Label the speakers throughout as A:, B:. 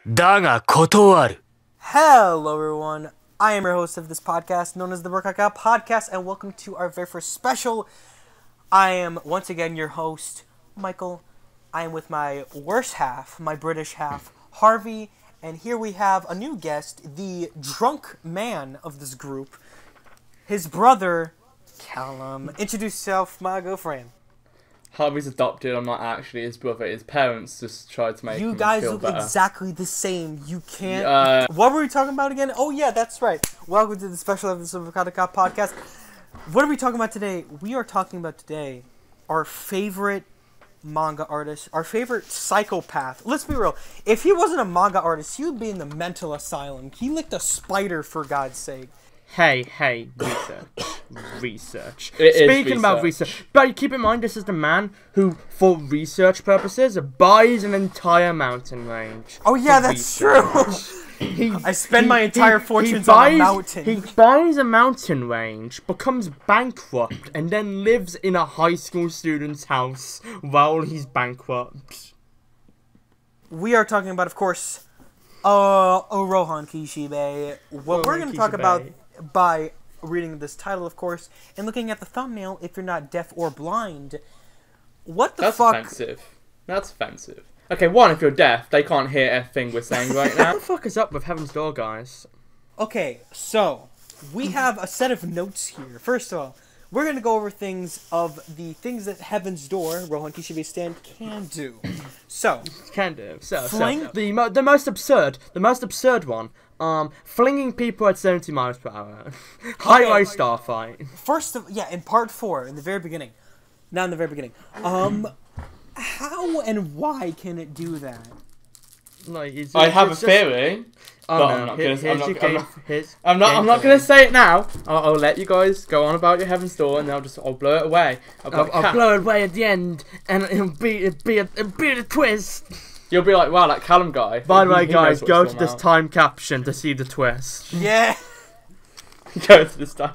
A: だが断る。
B: Hello everyone, I am your host of this podcast known as the Rokakaka podcast, and welcome to our very first special. I am once again your host, Michael. I am with my worst half, my British half, Harvey, and here we have a new guest, the drunk man of this group, his brother, Callum. Introduce yourself, my good friend.
C: Harvey's adopted. I'm not actually his brother. His parents just tried to make
B: You
C: him
B: guys
C: feel
B: look
C: better.
B: exactly the same. You can't. What were we talking about again? Oh yeah, that's right. Welcome to the special episode of the Rokakaka podcast. What are we talking about today? We are talking about today our favorite manga artist, our favorite psychopath. Let's be real. If he wasn't a manga artist, he would be in the mental asylum. He licked a spider, for God's sake.
D: Hey, research.
C: Speaking
D: about research, but keep in mind this is the man who, for research purposes, buys an entire mountain range.
B: Oh yeah, that's true. I spend my entire fortunes on a mountain.
D: He buys a mountain range, becomes bankrupt, and then lives in a high school student's house while he's bankrupt.
B: We are talking about, of course, Rohan Kishibe. What we're going to talk about by reading this title, of course, and looking at the thumbnail, if you're not deaf or blind, what the fuck?
C: That's offensive. That's offensive. Okay, one, if you're deaf, they can't hear everything we're saying right now.
D: What the fuck is up with Heaven's Door, guys?
B: Okay, so, we have a set of notes here. First of all, we're going to go over things that Heaven's Door, Rohan Kishibe stand, can do. So,
D: the most absurd one, flinging people at 70 miles per hour. Highway starfight.
B: In part 4, in the very beginning. Not in the very beginning. How and why can it do that?
C: I have a theory. I'm not gonna say it now. I'll let you guys go on about your Heaven's Door, and I'll blow it away.
D: I'll blow it away at the end, and it'll be a twist.
C: You'll be like, wow, that Callum guy.
D: By the way, guys, go to this time caption to see the twist.
B: Yeah.
C: Go to this time.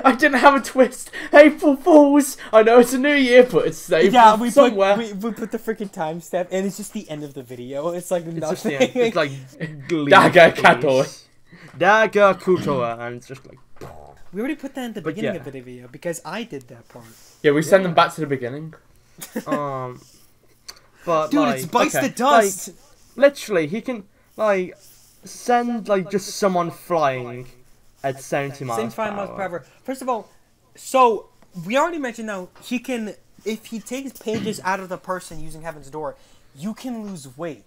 C: I didn't have a twist. April Fools. I know it's a new year, but it's safe somewhere.
B: We put the freaking timestamp, and it's just the end of the video. It's like nothing.
D: It's like
C: Daga Katoy.
D: Daga Kutoa, and it's just like.
B: We already put that in the beginning of the video because I did that part.
C: Yeah, we send them back to the beginning.
D: But
B: dude, it's bites the dust.
D: Literally, he can send just someone flying at 70 miles per hour.
B: First of all, so we already mentioned now he can, if he takes pages out of the person using Heaven's Door, you can lose weight.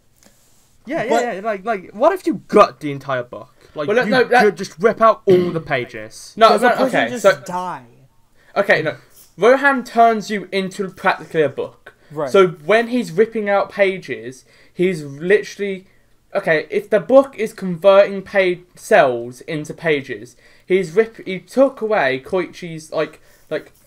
D: Yeah. Like, what if you got the entire book? Could just rip out all the pages.
B: Die.
C: Okay, no. Rohan turns you into practically a book.
B: Right.
C: So when he's ripping out pages, he's literally... Okay, if the book is converting cells into pages, he took away Koichi's like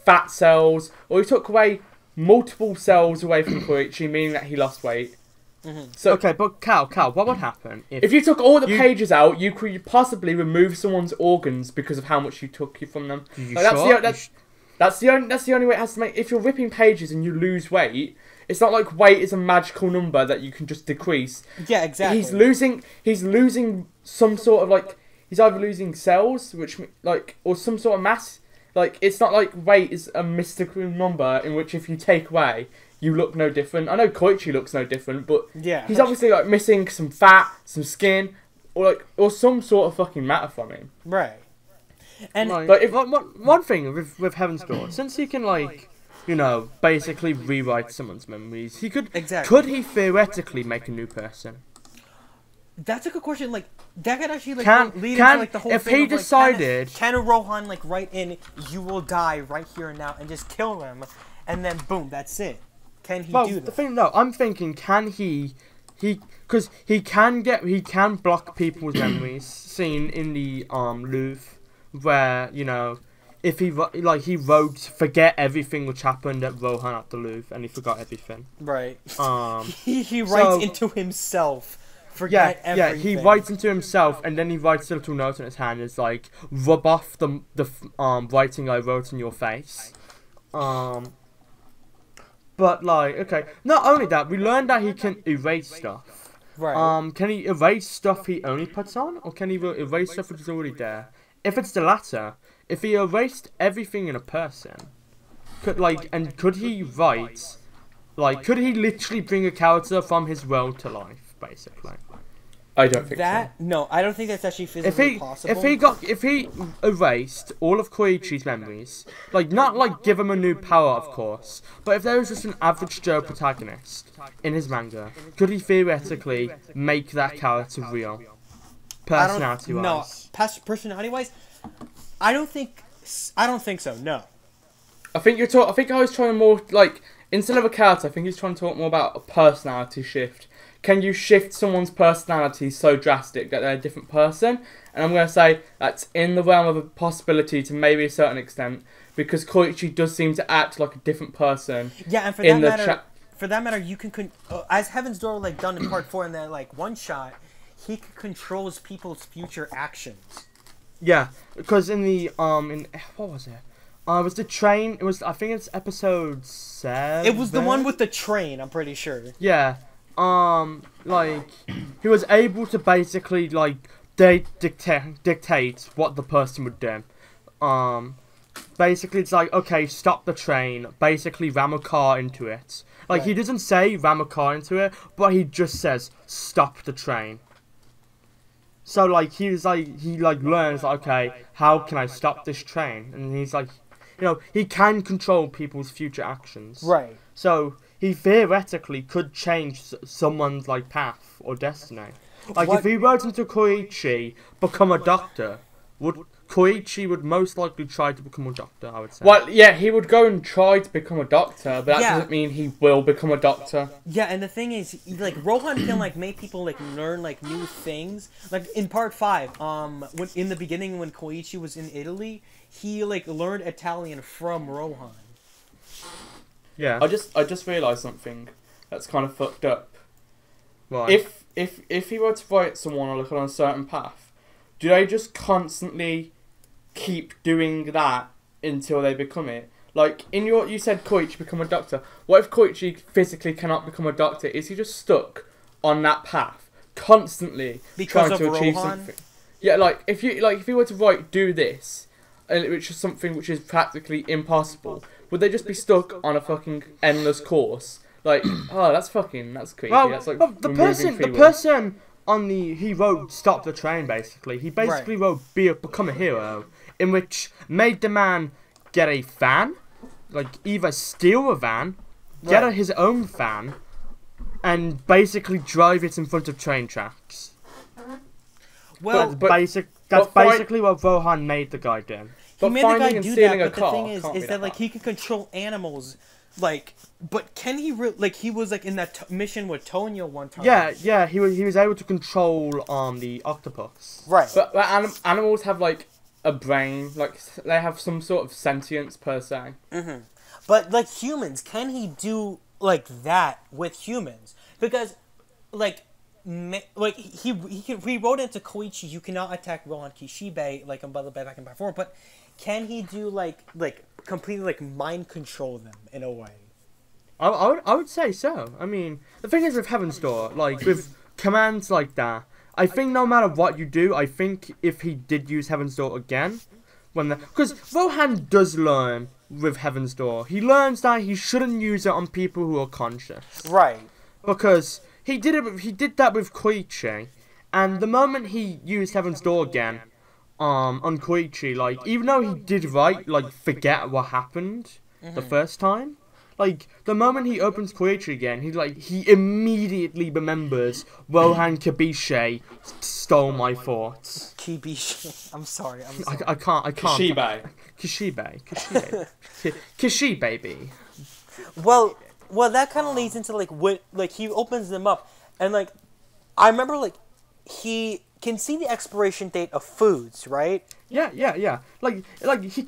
C: fat cells, or he took away multiple cells away from Koichi, meaning that he lost weight.
D: Mm-hmm. So okay, but Cal, what would happen
C: if you took all the pages out? You could possibly remove someone's organs because of how much you took from them. That's the only way it has to make. If you're ripping pages and you lose weight, it's not like weight is a magical number that you can just decrease.
B: Yeah, exactly.
C: He's losing some sort of he's either losing cells, or some sort of mass. It's not like weight is a mystical number in which if you take away, you look no different. I know Koichi looks no different, but he's obviously missing some fat, some skin, or some sort of fucking matter from him.
B: Right. And
D: one thing with Heaven's Door, since he can basically rewrite someone's memories, could he theoretically make a new person?
B: That's a good question. That could actually lead into the whole
D: if
B: thing.
D: He decided,
B: can Rohan write in "You will die right here and now" and just kill them, and then boom, that's it. Can he do that?
D: I'm thinking, can he? Because he can block people's memories. Seen in the Louvre. Where, if he wrote, forget everything which happened at Rohan at the Louvre, and he forgot everything.
B: Right. He writes into himself, forget everything.
D: Yeah, he writes into himself, and then he writes a little note in his hand, it's like, rub off the writing I wrote in your face. But, okay, not only that, we learned that he can erase stuff.
B: Right.
D: Can he erase stuff he only puts on, or can he erase stuff which is already there? If it's the latter, if he erased everything in a person, could he write, could he literally bring a character from his world to life, basically?
C: I don't think
B: That
C: so.
B: no, I don't think that's actually physically possible.
D: If he erased all of Koichi's memories, not give him a new power, of course, but if there was just an average Joe protagonist in his manga, could he theoretically make that character real, personality-wise?
B: No, personality-wise, I don't think so. No.
C: I think I was trying more instead of a character, I think he's trying to talk more about a personality shift. Can you shift someone's personality so drastic that they're a different person? And I'm going to say that's in the realm of a possibility to maybe a certain extent, because Koichi does seem to act like a different person.
B: Yeah, and for that matter, you can as Heaven's Door done in part 4 in that one shot, he controls people's future actions.
D: Yeah, because in the what was it? It was the train. I think it's episode 7.
B: It was the one with the train. I'm pretty sure.
D: Yeah. He was able to basically dictate what the person would do. Basically it's okay, stop the train. Basically ram a car into it.
B: Right.
D: He doesn't say ram a car into it, but he just says stop the train. So he learns okay, how can I stop this train? And he's he can control people's future actions.
B: Right.
D: So he theoretically could change someone's path or destiny. If he wrote into Koichi, become a doctor, Koichi would most likely try to become a doctor, I would say.
C: Well, yeah, he would go and try to become a doctor, but that doesn't mean he will become a doctor.
B: Yeah, and the thing is, Rohan can make people learn new things. In part 5, when in the beginning when Koichi was in Italy, he learned Italian from Rohan.
D: Yeah.
C: I just realised something that's kind of fucked up.
D: Right.
C: If he were to write someone on a certain path, do they just constantly keep doing that until they become it? You said Koichi become a doctor. What if Koichi physically cannot become a doctor? Is he just stuck on that path constantly trying to achieve something? Yeah, if you were to do this, which is something which is practically impossible, would they just be stuck on a fucking endless course? That's creepy.
D: Well,
C: that's
D: the person he wrote stop the train, basically. He basically wrote become a hero, in which made the man get a van, either steal a van, get his own van, and basically drive it in front of train tracks.
B: Well,
D: that's basically what Rohan made the guy do.
B: He made the guy do that, but the thing is that he can control animals, but can he he was in that mission with Tonya one time.
D: Yeah, he was able to control the octopus.
B: Right.
C: But animals have a brain, they have some sort of sentience per se.
B: Mm-hmm. But humans, can he do that with humans? Because he wrote into Koichi, you cannot attack Rohan Kishibe back in part 4, but can he do completely mind control them in a way?
D: I would say so. I mean, the thing is with Heaven's Door, with commands like that, I think no matter what you do, I think if he did use Heaven's Door again, because Rohan does learn with Heaven's Door, he learns that he shouldn't use it on people who are conscious.
B: Right.
D: Because he did that with Koichi, and the moment he used Heaven's Door again, on Koichi, even though he did forget what happened the first time, the moment he opens Koichi again, he immediately remembers Rohan Kishibe stole my thoughts.
B: Kishibe. I'm sorry.
D: I can't.
C: Kishibe.
D: Kishibe, baby.
B: Well, that kind of leads into he opens them up, and I remember he can see the expiration date of foods, right?
D: Yeah. Can he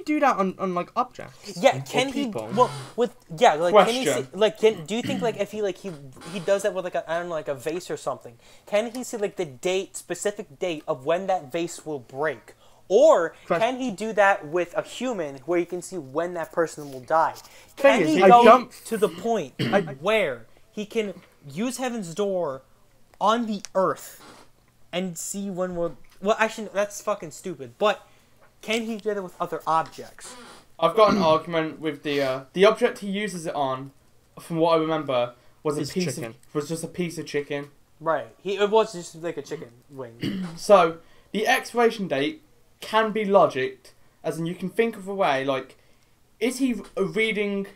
D: do that on objects?
B: Yeah, can he?
D: People?
B: Well, can he
C: Question.
B: see, do you think if he does that with a vase or something? Can he see the specific date of when that vase will break? Or can he do that with a human where he can see when that person will die? Can he go to the point where he can use Heaven's Door on the Earth and see when we'll... Well, actually, that's fucking stupid. But can he do that with other objects?
C: I've got an argument with the object he uses it on, from what I remember, was
D: It's chicken.
C: was just a piece of chicken.
B: Right. It was just like a chicken wing.
C: So, the expiration date can be logicked, as in you can think of a way, like, is he reading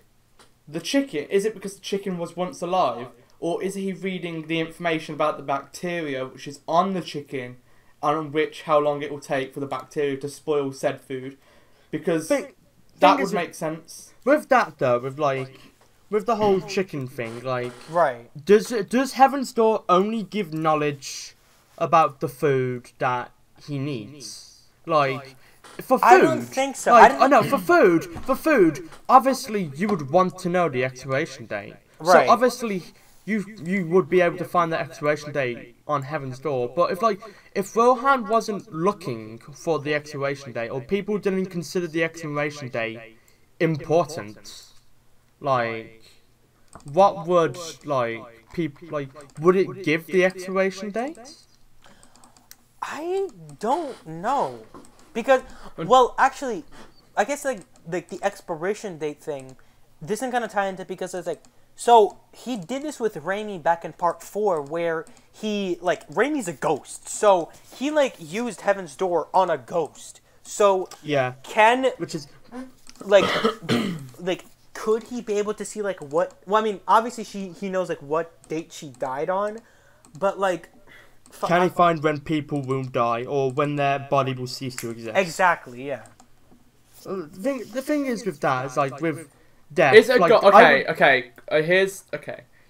C: the chicken? Is it because the chicken was once alive? Or is he reading the information about the bacteria which is on the chicken, and on which how long it will take for the bacteria to spoil said food? Because that would make sense.
D: With that though, with the whole chicken thing, like,
B: Right.
D: does Heaven's Door only give knowledge about the food that he needs? Like, for food,
B: I don't think so.
D: Like, I know for food, obviously you would want to know the expiration date.
B: Right.
D: So obviously you would be able to find the expiration date on Heaven's Door. But if Rohan wasn't looking for the expiration date, or people didn't consider the expiration date important, like, what would, like, people, like, would it give the expiration date?
B: I don't know. Because, well, actually, I guess, like the expiration date thing, this can kind of tie into, because it's like, so he did this with Raimi back in part 4, where he, like, Raimi's a ghost. So he, like, used Heaven's Door on a ghost. So,
D: Yeah.
B: which is, like, like, could he be able to see, like, what, well, I mean, obviously he knows, like, what date she died on, but, like,
D: Can he find when people will die, or when their body will cease to exist?
B: Exactly, yeah.
D: The thing is with that, is like with death.
C: Is it
D: like,
C: okay.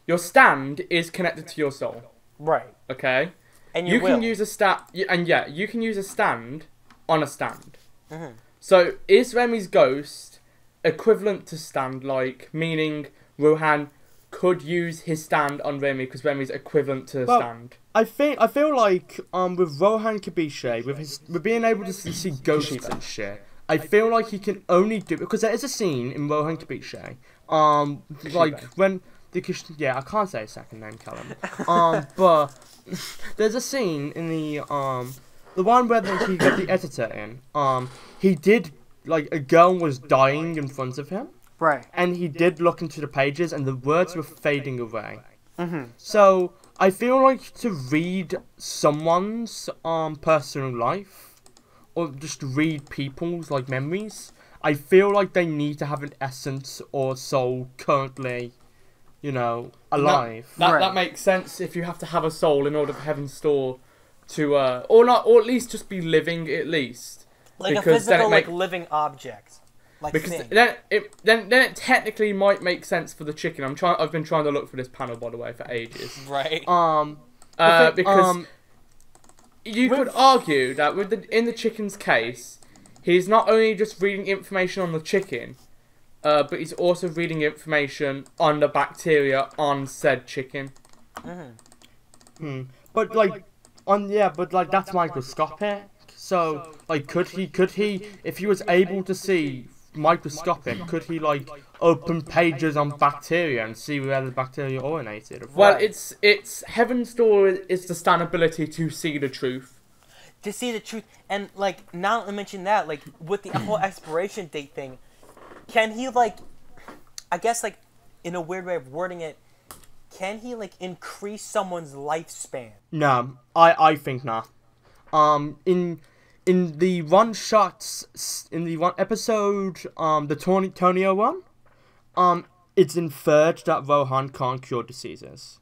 C: Your stand is connected to your soul.
B: Right.
C: Okay.
B: And
C: You can use a you can use a stand on a stand.
B: Mm-hmm.
C: So is Remi's ghost equivalent to stand, like, meaning Rohan could use his stand on Remi because Remi's equivalent to stand?
D: I feel like with Rohan Kishibe, with being able to see ghosts and shit, I feel like he can only do, because there is a scene in Rohan Kishibe, like when I can't say his second name, Callum. But there's a scene in the one where he got the editor in. He did, like, a girl was dying in front of him.
B: Right.
D: And he did look into the pages, and the words were fading away.
B: Mm-hmm.
D: So I feel like to read someone's personal life, or just read people's, like, memories, I feel like they need to have an essence or soul currently, alive.
C: That makes sense if you have to have a soul in order for Heaven's Door to or at least just be living, at least.
B: Like
C: because
B: a physical,
C: then
B: living object. Like,
C: because
B: thing.
C: then it technically might make sense for the chicken. I've been trying to look for this panel, by the way, for ages.
B: Right.
C: Because you could argue that in the chicken's case, he's not only just reading information on the chicken, but he's also reading information on the bacteria on said chicken.
B: Mm-hmm.
D: But that's microscopic. So, like, could he, if he was able to see microscopic, could he, like, open pages on bacteria and see where the bacteria originated?
C: Well, it's Heaven's Door is the stand ability to see the truth.
B: To see the truth, and, like, now to mention that, like, with the whole expiration date thing, can he, like, I guess, like, in a weird way of wording it, can he, like, increase someone's lifespan?
D: No, I think not. In the one shots, in the one episode, the Tonio one, it's inferred that Rohan can't cure diseases.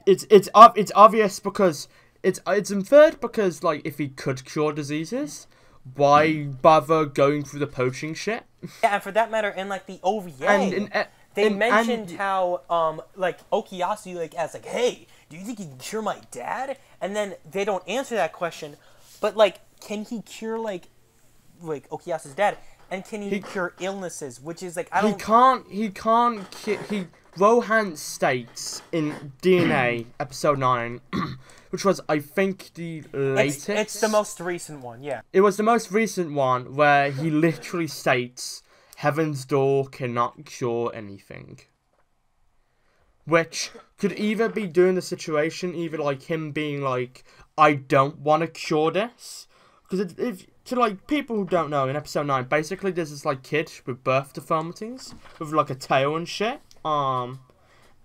D: It's obvious because it's inferred because, like, if he could cure diseases, why bother going through the poaching shit?
B: Yeah, and for that matter, in, like, the OVA, they mentioned how, like, Okuyasu, like, asks, like, hey, do you think you can cure my dad? And then they don't answer that question, but, like, can he cure, like Okuyasu's dad? And can he cure illnesses? Which is, like,
D: Rohan states in DNA episode 9, which was, I think, the latest.
B: It's the most recent one, yeah.
D: It was the most recent one where he literally states, Heaven's Door cannot cure anything. which could either be doing the situation, either like him being like, I don't want to cure this, because if to like people who don't know, in episode 9, basically there's this like kid with birth deformities with like a tail and shit, and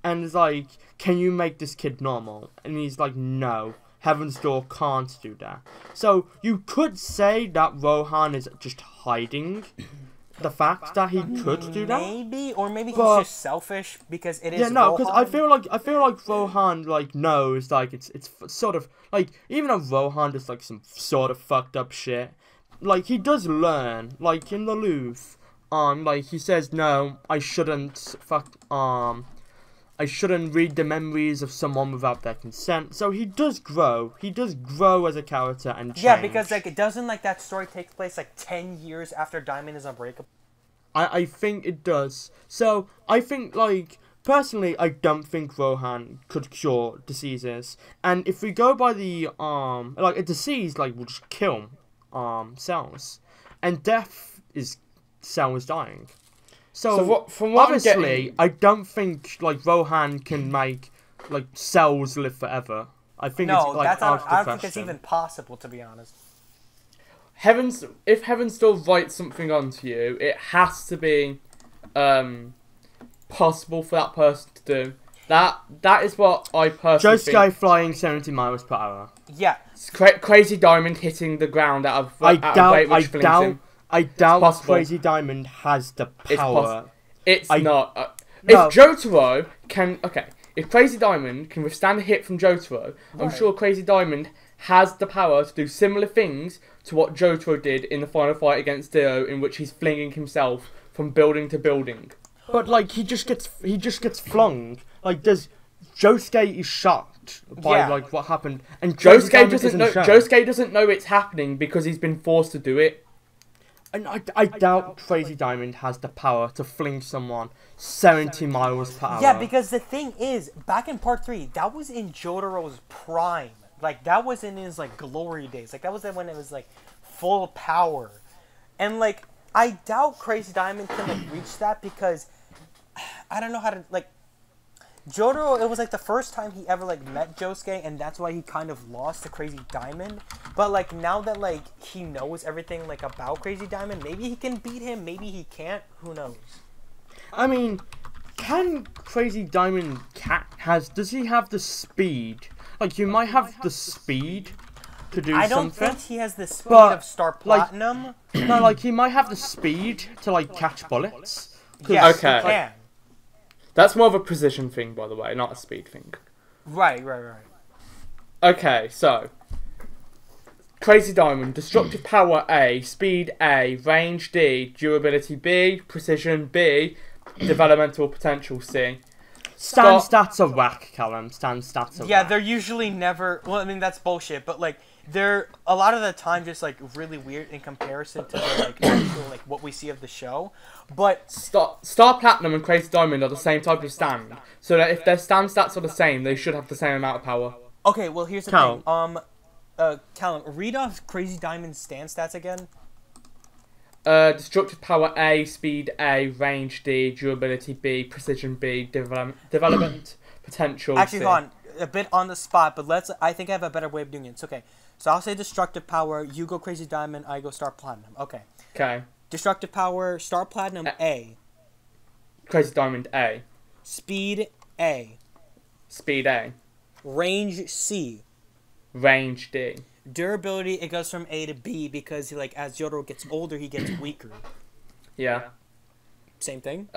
D: it's like, can you make this kid normal? And he's like, no, Heaven's Door can't do that. So you could say that Rohan is just hiding the fact that he could do that.
B: Maybe, or maybe he's just selfish because it is.
D: Yeah, no, because
B: Rohan.
D: I feel like Rohan like knows, like it's sort of like, even though Rohan does like some sort of fucked up shit, like he does learn, like in the Louvre, like he says, no, I shouldn't I shouldn't read the memories of someone without their consent. So he does grow. He does grow as a character and change.
B: Yeah, because like it doesn't, like, that story takes place like 10 years after Diamond is unbreakable.
D: I think it does. So I think, like, personally, I don't think Rohan could cure diseases. And if we go by the like, a disease like will just kill cells, and death is cells dying. So
C: what, from what
D: obviously,
C: I'm getting...
D: I don't think like Rohan can make like cells live forever. I think
B: No,
D: it's like
B: that's not.
D: out
B: I
D: of the
B: don't think it's
D: question.
B: even possible, to be honest.
C: If Heaven's Door writes something onto you, it has to be possible for that person to do. That is what I personally
D: Just
C: think.
D: guy flying 70 miles per hour.
B: Yeah.
C: Crazy Diamond hitting the ground out of a weight which flings him.
D: I doubt
C: possible.
D: Crazy Diamond has the power.
C: It's not.
D: No.
C: If Jotaro can... Okay, if Crazy Diamond can withstand a hit from Jotaro, I'm
B: Right.
C: sure Crazy Diamond has the power to do similar things to what Jotaro did in the final fight against Dio, in which he's flinging himself from building to building.
D: But like he just gets flung. Like Josuke is shocked by like what happened, and Crazy
C: Josuke
D: Diamond
C: doesn't
D: isn't
C: know.
D: shown.
C: Josuke doesn't know it's happening because he's been forced to do it.
D: And I doubt Crazy Diamond has the power to fling someone 70 miles per hour.
B: Yeah, because the thing is, back in part 3, that was in Jotaro's prime. Like, that was in his, like, glory days. Like, that was when it was, like, full power. And, like, I doubt Crazy Diamond can, like, reach that because I don't know how to, like, Jotaro, it was, like, the first time he ever, like, met Josuke, and that's why he kind of lost to Crazy Diamond. But, like, now that, like, he knows everything, like, about Crazy Diamond, maybe he can beat him, maybe he can't, who knows?
D: I mean, can Crazy Diamond does he have the speed? Like, you might have the speed to do something.
B: I don't think he has the speed
D: but,
B: of Star
D: like,
B: Platinum.
D: No, like, he might have the speed to, like, catch bullets.
B: Yes,
C: Okay.
B: he can.
C: That's more of a precision thing, by the way, not a speed thing.
B: Right.
C: Okay, so Crazy Diamond, destructive power A, speed A, range D, durability B, precision B, developmental potential C.
D: Stand stats are whack, Callum. Stand stats are
B: Yeah,
D: whack.
B: they're usually never... Well, I mean, that's bullshit, but, like, they're a lot of the time just, like, really weird in comparison to, like, actual, like, what we see of the show. But...
C: Star Platinum and Crazy Diamond are the same type of stand, so that if their stand stats are the same, they should have the same amount of power.
B: Okay, well, here's the
D: Callum.
B: thing. Callum, read off Crazy Diamond's stand stats again.
C: Destructive power A, speed A, range D, durability B, precision B, development potential
B: Actually,
C: C.
B: hold on. A bit on the spot, but I think I have a better way of doing it. It's okay. So I'll say destructive power, you go Crazy Diamond, I go Star Platinum. Okay.
C: Okay.
B: Destructive power, Star Platinum A.
C: Crazy Diamond A.
B: Speed A.
C: Speed A.
B: Range C.
C: Range D.
B: Durability, it goes from A to B because, like, as Jotaro gets older, he gets weaker.
C: Yeah.
B: Same thing?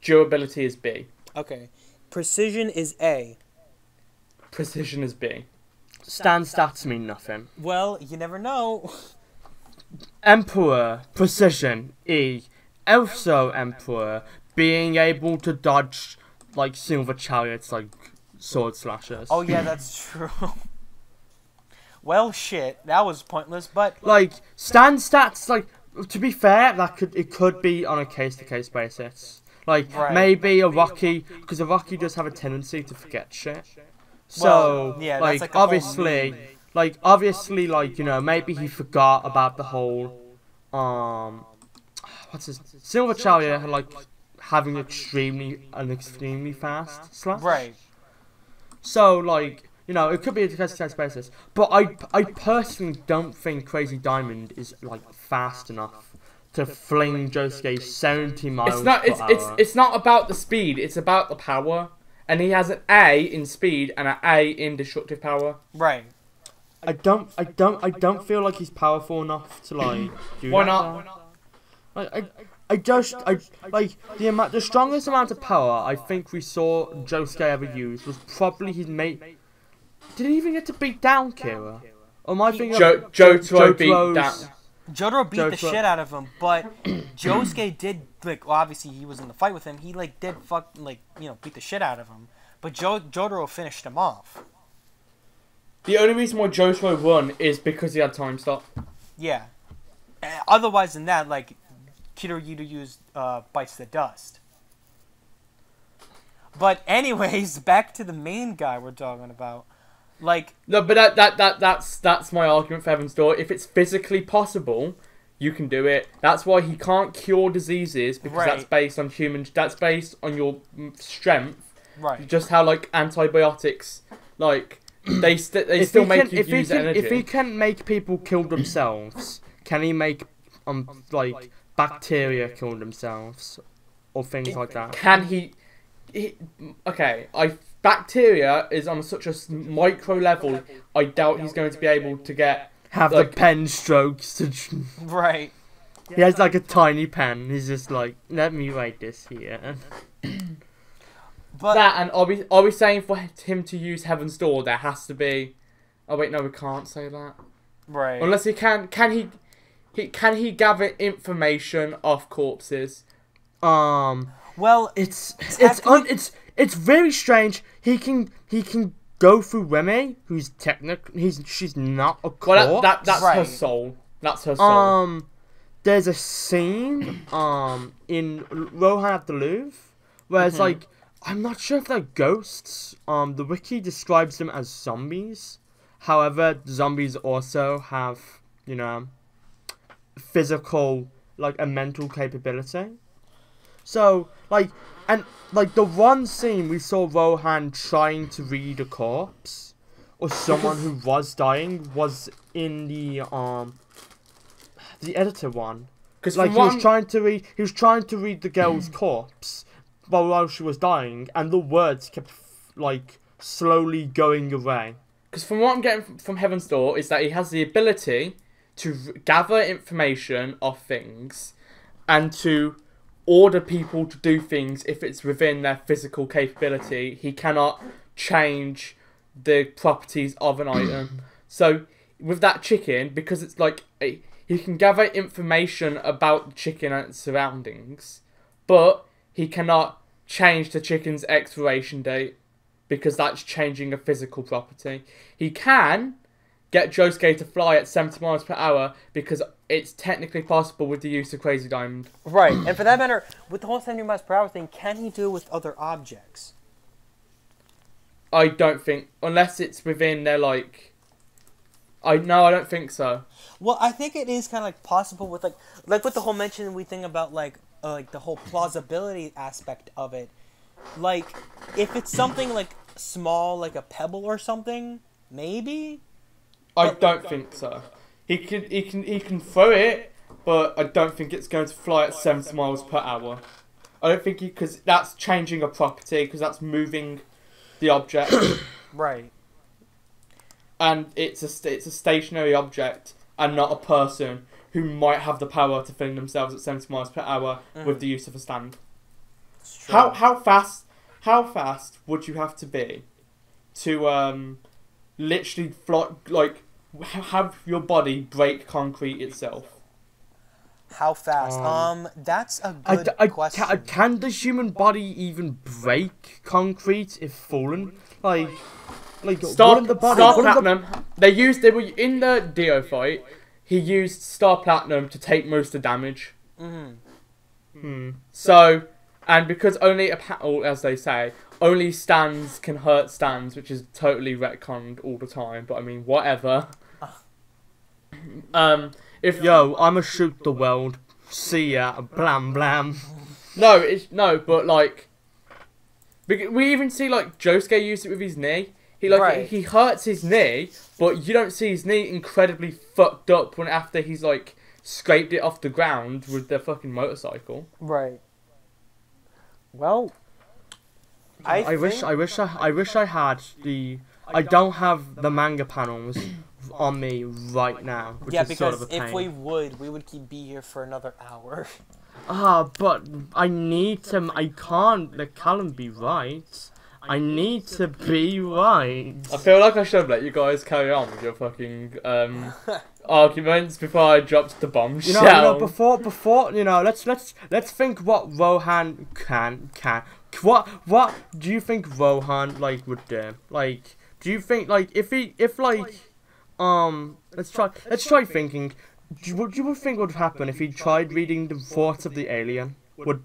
C: Durability is B.
B: Okay. Precision is A.
C: Precision is B.
D: Stand stats mean nothing.
B: Well, you never know.
D: Emperor, precision, E. Also Emperor, being able to dodge, like, silver chariots, like, sword slashers.
B: Oh, yeah, that's true. Well, shit, that was pointless, but...
D: Like, stand stats, like, to be fair, it could be on a case-to-case basis. Like,
B: Right.
D: maybe a Rocky, because a Rocky does have a tendency to forget shit. So,
B: Well, yeah, that's
D: like,
B: like the whole
D: obviously, like, you know, maybe he forgot about the whole, what's his, Silver Chariot, having an extremely fast slash.
B: Right.
D: So, like, you know, it could be a case-to-case basis. But I personally don't think Crazy Diamond is, like, fast enough to fling Josuke 70 miles per hour.
C: It's not about the speed, it's about the power. And he has an A in speed and an A in destructive power.
B: Right.
D: I don't feel like he's powerful enough to, like, do
C: Why
D: that.
C: not?
D: The strongest amount of power I think we saw Josuke ever use was probably his mate. Did he even get to beat down Kira? Or am I thinking
C: Jotaro beat down.
B: Jotaro beat the shit out of him, but Josuke did, like, well, obviously he was in the fight with him. He, like, did beat the shit out of him. But Jotaro finished him off.
C: The only reason why Jotaro won is because he had time stop.
B: Yeah. Otherwise than that, like, Kiryudo used Bites the Dust. But anyways, back to the main guy we're talking about. Like,
C: no, but that's my argument for Heaven's Door. If it's physically possible, you can do it. That's why he can't cure diseases, because that's based on that's based on your strength.
B: Right.
C: Just how, like, antibiotics, like, they still make you use energy.
D: If he can make people kill themselves, can he make like bacteria kill themselves or things like that?
C: Can he okay, bacteria is on such a micro level. I doubt he's going to be able to
D: have
C: like,
D: the pen strokes to.
B: Right.
D: He has like a tiny pen. He's just like, let me write this here.
C: But that, and are we saying for him to use Heaven's Door there has to be? Oh wait, no, we can't say that.
B: Right.
C: Unless he can he gather information off corpses?
B: Well,
D: it's very strange. He can go through Remy, who's she's not a corpse.
C: Well, that's her soul. That's her soul.
D: There's a scene in Rohan at the Louvre where it's like, I'm not sure if they're ghosts. The wiki describes them as zombies. However, zombies also have, you know, physical, like, a mental capability. So, like, and, like, the one scene we saw Rohan trying to read a corpse, or someone who was dying, was in the editor one. Because, like, he was trying to read the girl's corpse while she was dying, and the words kept, like, slowly going away.
C: Because from what I'm getting from Heaven's Door is that he has the ability to gather information of things and to order people to do things if it's within their physical capability. He cannot change the properties of an item. So with that chicken, because it's like he can gather information about the chicken and its surroundings, but he cannot change the chicken's expiration date, because that's changing a physical property. He can get Josuke to fly at 70 miles per hour, because it's technically possible with the use of Crazy Diamond.
B: Right, and for that matter, with the whole 70 miles per hour thing, can he do it with other objects?
C: I don't think, unless it's within their, like... I don't think so.
B: Well, I think it is kind of, like, possible with, like with the whole mention we think about, like the whole plausibility aspect of it. Like, if it's something, like, small, like a pebble or something, maybe?
C: I don't think so. He can throw it, but I don't think it's going to fly at 70 miles per hour. I don't think because that's changing a property, because that's moving the object.
B: Right.
C: And it's a stationary object, and not a person who might have the power to fling themselves at 70 miles per hour with the use of a stand. How fast would you have to be to literally fly, like, have your body break concrete itself?
B: How fast? That's a good question.
D: Can the human body even break concrete if fallen? Like
C: Star Platinum. They were in the Dio fight. He used Star Platinum to take most of the damage. So, and because only as they say, only stands can hurt stands, which is totally retconned all the time. But I mean, whatever.
D: I'ma shoot the world. See ya, blam blam.
C: but like, we even see like Josuke use it with his knee. He hurts his knee, but you don't see his knee incredibly fucked up when after he's like scraped it off the ground with the fucking motorcycle.
B: Right. Well,
D: I wish I had the. I don't have the manga panels on me right now, which
B: yeah,
D: is sort of
B: because
D: a pain.
B: if we would be here for another hour.
D: But I need to. I can't let Callum be right. I need to be right.
C: I feel like I should let you guys carry on with your fucking arguments before I dropped the bombshell.
D: Before let's think what Rohan can. What do you think Rohan like would do? Like, do you think like if let's try thinking. What do you think would happen if he tried reading the thoughts of the alien? Would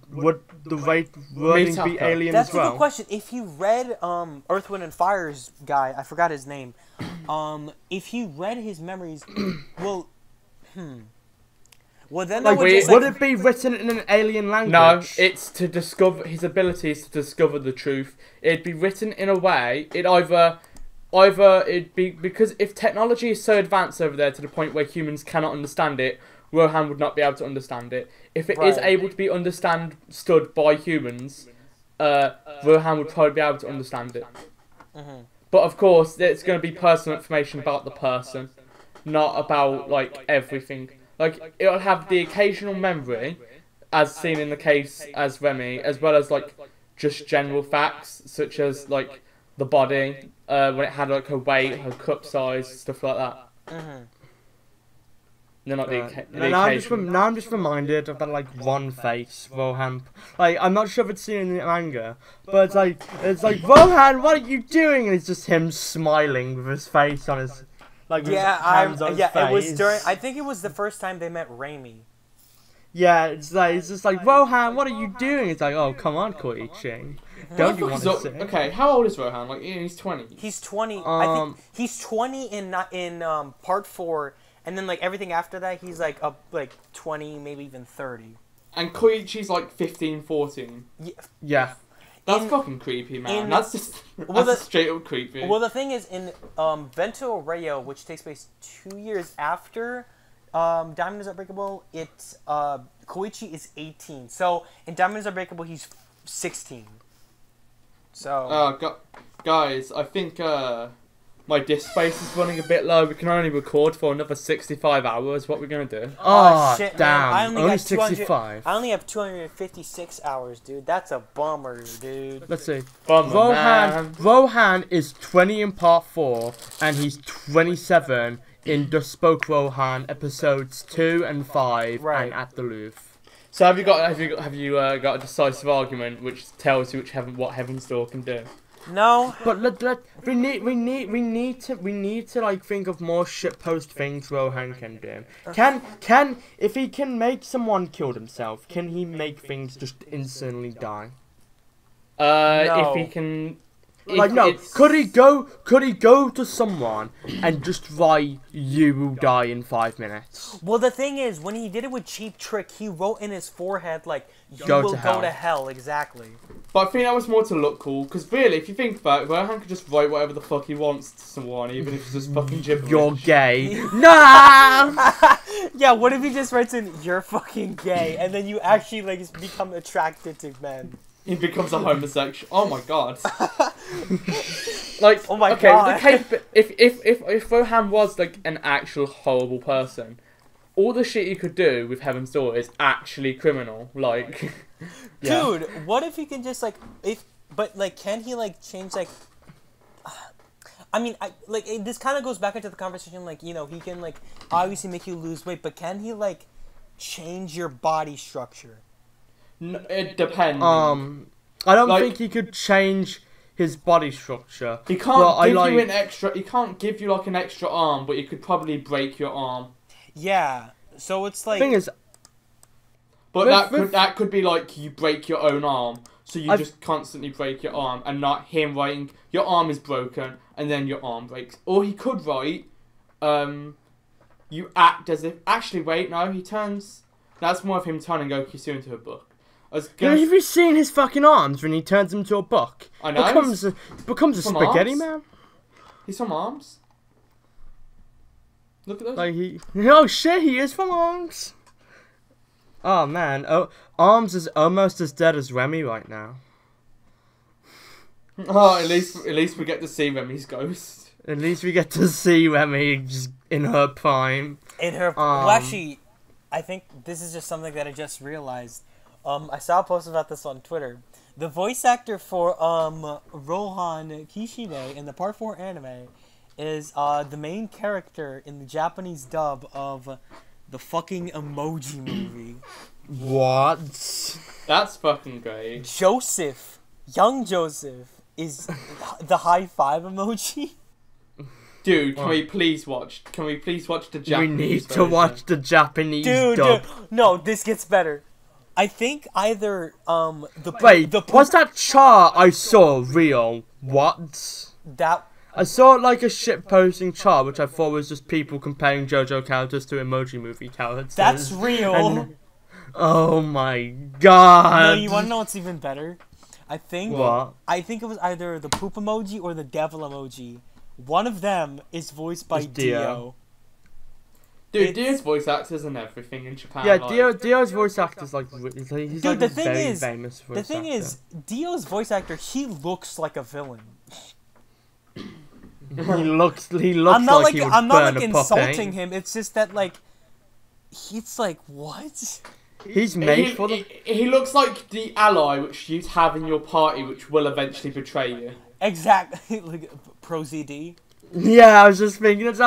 D: the right wording be alien
B: That's
D: as well?
B: a good question. If he read Earth, Wind, and Fire's guy, I forgot his name. If he read his memories, well, then that
D: would it be written in an alien language?
C: No, it's to discover his abilities to discover the truth. It'd be written in a way. Either it'd be because if technology is so advanced over there to the point where humans cannot understand it, Rohan would not be able to understand it. If it is able to be understood by humans, Rohan would probably be able to understand it.
B: Mm-hmm.
C: But of course, it's going to be personal information about the person, not about like everything. Like it'll have the occasional memory, as seen in the case as Remy, as well as like just general facts such as like the body, when it had like her weight, her cup size, stuff like that.
B: Mm-hmm.
C: No, not the
D: now I'm just reminded of that like one face Rohan. Like I'm not sure if it's seen in the manga, but it's like Rohan, what are you doing? And it's just him smiling with his face on his with his hands on his face.
B: It was during. I think it was the first time they met Raimi.
D: Yeah, it's just like Rohan, what are you doing? It's like, oh come on, Koichi. Don't you want to say?
C: Okay, how old is Rohan? Like he's 20.
B: He's 20. I think he's 20 in part 4. And then, like, everything after that, he's, like, up, like, 20, maybe even 30.
C: And Koichi's, like, 15, 14.
D: Yeah.
C: That's fucking creepy, man. That's just straight up creepy.
B: Well, the thing is, in Vento Rayo, which takes place 2 years after Diamond is Unbreakable, Koichi is 18. So, in Diamond is Unbreakable, he's 16. So...
C: guys, I think, my disk space is running a bit low. We can only record for another 65 hours. What are we going to do?
D: Oh,
B: shit,
D: damn.
B: man.
D: Only 65.
B: I only have 256 hours, dude. That's a bummer, dude.
D: Let's see.
C: Bummer,
D: Rohan is 20 in part 4, and he's 27 in The Spoke Rohan episodes 2 and 5 and At the Louvre.
C: So have you got a decisive argument which tells you what Heaven's Door can do?
B: No.
D: But we need to like think of more shitpost things Rohan can do. Can if he can make someone kill himself, can he make things just instantly die?
B: No.
C: If he can.
D: Could he go to someone and just write "You will die in 5 minutes"?
B: Well, the thing is, when he did it with Cheap Trick, he wrote in his forehead like "You
D: Go
B: will
D: to
B: go
D: hell."
B: to hell." Exactly.
C: But I think that was more to look cool, because really, if you think about it, Rohan could just write whatever the fuck he wants to someone, even if it's just fucking gibberish.
D: You're gay. No.
B: Yeah. What if he just writes in "You're fucking gay" and then you actually like become attracted to men?
C: He becomes a homosexual. Oh my god. Like,
B: oh my
C: god. If Rohan was like an actual horrible person, all the shit he could do with Heaven's Door is actually criminal. Like,
B: yeah. Dude, what if he can just like can he like change like? I mean, this kind of goes back into the conversation. Like, you know, he can like obviously make you lose weight, but can he like change your body structure?
C: No, it depends.
D: I don't think he could change his body structure.
C: He can't give you an extra. He can't give you like an extra arm, but he could probably break your arm.
B: Yeah. So it's like.
D: Thing is,
C: but that could be like you break your own arm, so you just constantly break your arm, and not him writing your arm is broken and then your arm breaks. Or he could write, you act as if. Actually, wait, no, he turns. That's more of him turning Gokusu into a book.
D: Have you seen his fucking arms when he turns them into a buck?
C: I know.
D: Becomes a
C: From
D: spaghetti
C: arms?
D: man.
C: He's from Arms. Look at those.
D: Like oh shit, he is from Arms. Oh man, Arms is almost as dead as Remy right now.
C: Oh, at least we get to see Remy's ghost.
D: At least we get to see Remy just in her prime.
B: Well, actually, I think this is just something that I just realized. I saw a post about this on Twitter. The voice actor for Rohan Kishibe in the Part 4 anime is the main character in the Japanese dub of the fucking Emoji Movie.
D: What?
C: That's fucking great.
B: Joseph, young Joseph, is the high five emoji.
C: Dude, can we please watch the Japanese
D: We need to
C: version?
D: watch the Japanese
B: Dude,
D: dub.
B: no, this gets better. I think either
D: Wait, was that chart I saw real? What?
B: that
D: I saw like a shit posting chart, which I thought was just people comparing JoJo characters to Emoji Movie characters.
B: that's real.
D: And- oh my god!
B: No, you want to know what's even better? I think
D: What?
B: it was either the poop emoji or the devil emoji. One of them is voiced by
D: It's Dio.
B: Dio.
C: Dude, Dio's voice actors and everything in Japan.
D: Yeah,
C: like,
D: Dio's voice actor's like he's
B: Dude,
D: like
B: the
D: a
B: thing
D: very
B: is-
D: famous voice
B: The thing
D: actor.
B: is, Dio's voice actor, he looks like a villain.
D: he looks
B: I'm not
D: like he would
B: I'm not
D: burn
B: like
D: a puppy.
B: insulting him. It's just that like he's like what?
D: He's made for the.
C: he looks like the ally which you'd have in your party, which will eventually betray you.
B: Exactly. Like Pro ZD.
D: Yeah, I was just thinking it's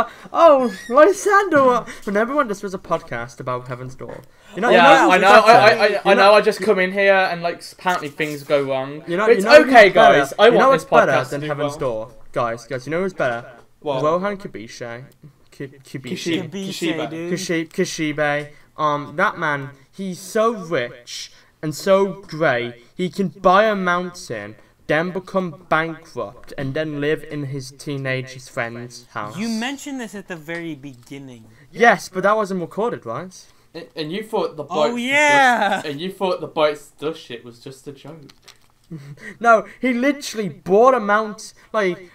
D: Lysander. Whenever this was a podcast about Heaven's Door, you know,
C: Yeah,
D: you
C: I
D: know,
C: I know. I just come in here and like apparently things go wrong.
D: You know,
C: But it's
D: you know
C: okay,
D: who's better?
C: guys. I
D: you know
C: want
D: what's
C: this
D: better
C: podcast
D: than
C: to do
D: Heaven's
C: well.
D: Door, guys. You know who's better?
C: What?
D: Rohan Kishibe.
C: Kishibe.
B: Kishibe, dude.
D: Kishibe. That man, he's so rich and so great. He can buy a mountain, then become bankrupt, and then live in his teenage friend's house.
B: You mentioned this at the very beginning.
D: Yes, but that wasn't recorded, right?
C: And you thought the
B: Oh,
C: bites
B: yeah!
C: and you thought the bites dust shit was just a joke.
D: No, he literally bought a mount. Like,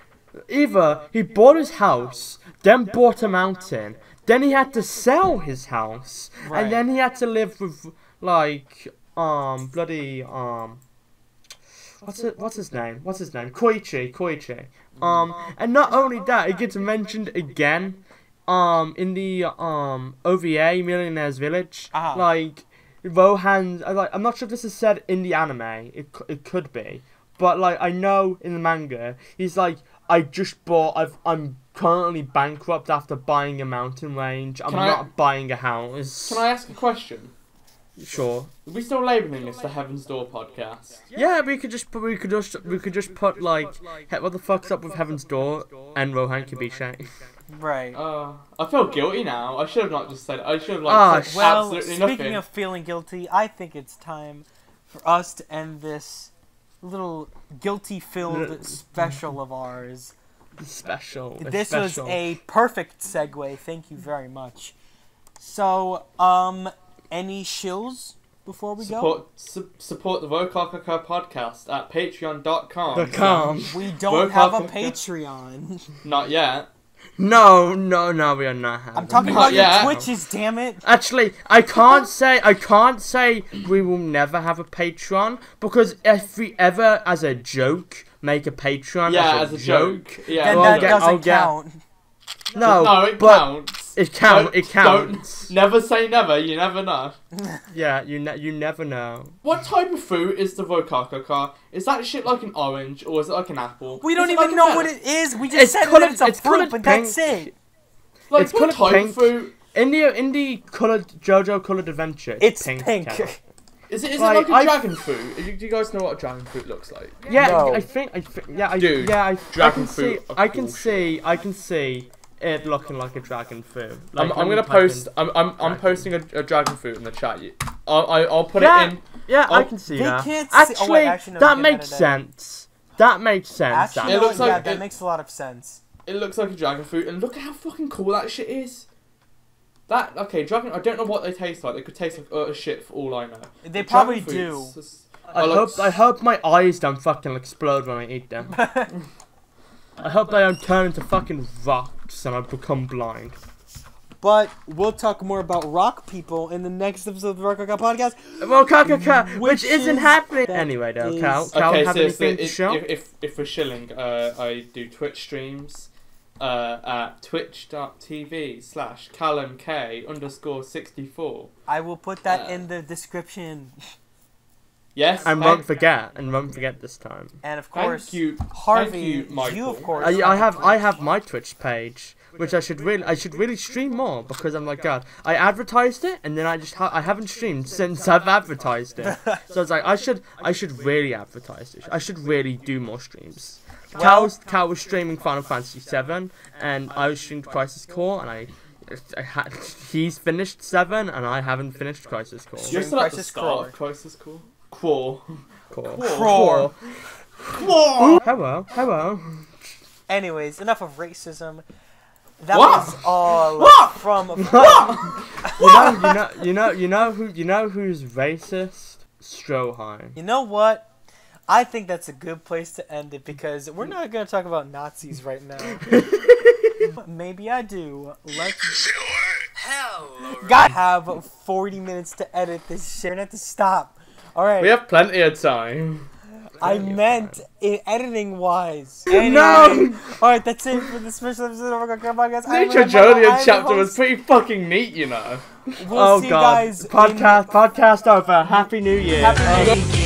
D: either he bought his house, then bought a mountain, then he had to sell his house,
B: Right.
D: and then he had to live with like bloody what's his name? Koichi. And not only that, it gets mentioned again in the OVA Millionaire's Village.
B: Ah.
D: Like Rohan, like I'm not sure if this is said in the anime. It could be, but like I know in the manga, he's like, I'm currently bankrupt after buying a mountain range. I'm not buying a house.
C: Can I ask a question?
D: Sure.
C: Are we still labelling this the Heaven's Door podcast?
D: Yeah, we could just put like, what the fuck's up with Heaven's Door and Rohan Kishibe.
B: Right.
C: I feel guilty now. I should have not just said it. I should have
D: Ah,
C: said
B: Well,
C: absolutely
B: speaking
C: nothing.
B: of feeling guilty, I think it's time for us to end this little guilty-filled special of ours.
D: Special.
B: This was a perfect segue. Thank you very much. So, any shills before we go?
C: Support the Rokakaka podcast at patreon.com.
B: We don't have a Patreon.
C: Not yet.
D: No, we are not having.
B: I'm talking
C: Not
B: about your
C: yet.
B: Twitches, damn it.
D: Actually, I can't say we will never have a Patreon, because if we ever, as a joke, make a Patreon
C: As a joke. Yeah.
B: Then
D: Well,
B: that
D: I'll
B: doesn't
D: get-
B: count.
D: No,
C: it
D: but
C: counts.
D: it
C: Don't-
D: counts.
C: Never say never. You never know.
D: Yeah, you never know.
C: What type of fruit is the Rokakaka? Is that shit like an orange or is it like an apple?
B: We don't
C: Is it
B: even
C: like a
B: know
C: melon?
B: what it is. We just
D: It's
B: said
D: coloured-
B: that it's a
D: it's
B: fruit,
D: coloured
B: but that's
D: pink.
B: it.
C: Like
D: It's
C: what
D: coloured
C: type
D: pink.
C: of fruit?
D: In the colored JoJo colored adventure,
B: It's pink.
D: Cal.
C: Is it
D: Like,
C: like a dragon fruit? Do you guys know what a dragon fruit looks like?
D: Yeah,
B: No.
D: I think, yeah,
C: Dude,
D: I
C: dragon
D: can see,
C: fruit are
D: I can
C: cool
D: see, I can see it looking like a dragon fruit. Like
C: I'm gonna
D: type
C: post.
D: in-
C: I'm posting a dragon fruit in the chat. I'll put
D: Yeah.
C: it in.
D: Yeah, I
C: Oh,
D: can see
B: they
D: that.
B: can't see- oh, wait,
D: Actually,
B: no,
D: that
B: we
D: makes
B: get it.
D: sense. That makes sense.
B: Actually,
C: It
B: no,
C: looks like-
B: yeah, that
C: it-
B: makes a lot of sense.
C: It looks like a dragon fruit, and look at how fucking cool that shit is. Dragon. I don't know what they taste like. They could taste like utter shit for all I know.
B: They
C: But
B: probably
C: dragon
B: do.
C: fruits
D: I hope my eyes don't fucking explode when I eat them. I hope they don't turn into fucking rocks and I become blind.
B: But we'll talk more about rock people in the next episode of the Rokakaka podcast.
D: Rokakaka, which isn't
B: is-
D: happening.
B: that
D: Anyway, though,
B: is-
D: Cal
C: Okay,
D: have
C: so
D: anything to show?
C: if we're shilling, I do Twitch streams at twitch.tv/CallumK_64.
B: I will put that in the description.
C: Yes,
D: And won't forget this time.
B: And of course,
C: Thank you,
B: Harvey,
C: you, Michael.
B: of course.
D: I have my Twitch page, which I should really stream more because I'm like, God, I advertised it and then I haven't streamed since I've advertised it. So it's like I should really advertise it. I should really do more streams. Cal was streaming Final Fantasy VII and I was streaming Crisis Core and he's finished 7 and I haven't finished Crisis Core.
C: You're still at the
B: Crisis
C: start
B: Core.
C: of Crisis Core. Core.
D: Hello.
B: Anyways, enough of racism. That
C: What?
B: was all
C: What?
B: from.
D: You know who's racist? Stroheim.
B: You know what? I think that's a good place to end it because we're not going to talk about Nazis right now. Maybe I do. Let's. God, have 40 minutes to edit this shit. We're going to have to stop. All right.
C: We have plenty of time.
B: I meant editing wise.
D: No!
B: Alright, that's it for the special episode of our podcast.
C: Nature Jodian chapter was pretty fucking neat, you know.
B: We'll see you guys.
D: Podcast over. Happy New Year.
B: Happy New Year.